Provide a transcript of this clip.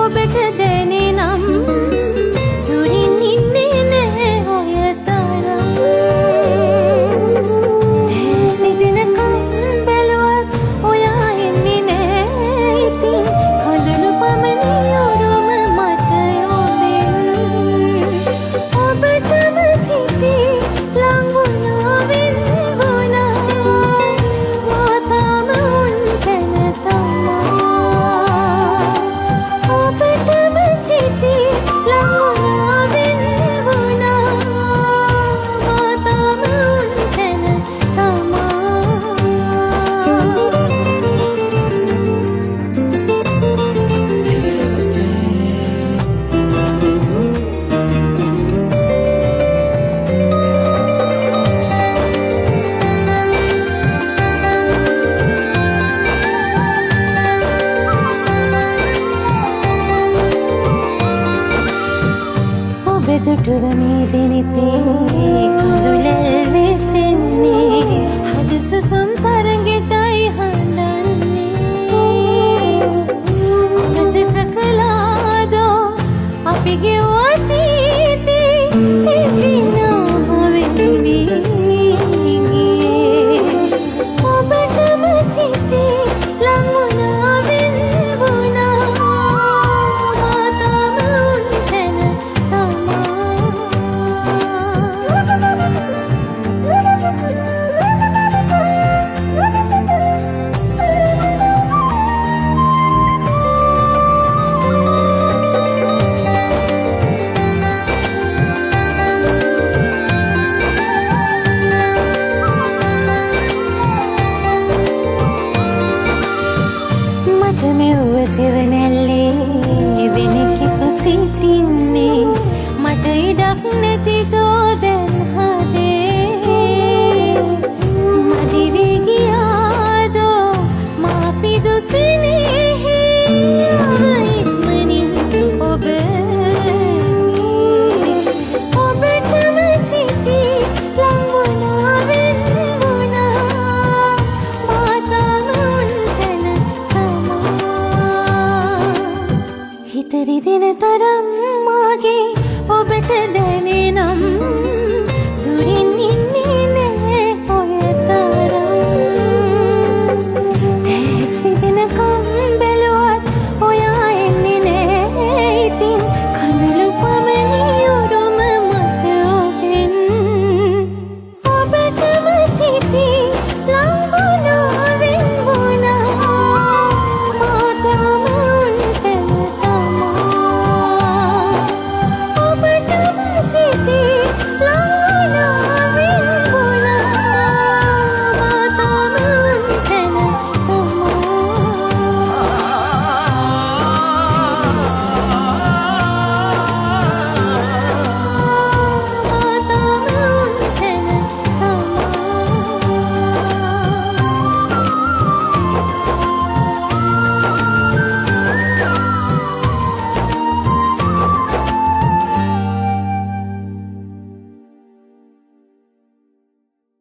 ඔබට දැනේ නම් දුරින් ඉන්නේ නැහැ ඔය තරම්. සිදිනකම් බැලුවත් ඔයා එන්නේ නැහැ. ඉතින් කඳුළු පමණි ඔරුම මට යොවෙන්. ඔබටම සිතී ලං වුණා වෙන් වුණා. මා තාම උන් තැන තමා. ඔබටම සිතී ලං වුණා වෙන් වුණා. මා තාම උන් තැන තමා. ඔබ දුටුව මේ දිනිතේ කඳුලැල් වෙසෙන්නේ. හද සුසුම් තරගෙටයි හඬන්නේ. අමතක කළාදෝ අපි ගෙවූ අතීතේ සිටිනා වෙන් වී ගියේ. ඔබටම සිතී ලං වුණා වෙන් වුණා. මා තාම උන් තැන මට මෙව්ව සෙවණැල්ලේ වෙන කෙකු සිටින්නේ. මට ඉඩක් නැති දෝ දැන් හදේ. මදි වී ගියාදෝ මා පිදු සිනෙහේ. ඔබ ඉක්මනින් ඔබ ගියේ. ඔබටම සිතී ලං වුණා වෙන් වුණා. මා තාම උන් තැන තමා. හිත රිදෙන තරම් මාගේ ඔබට දැනේ නම්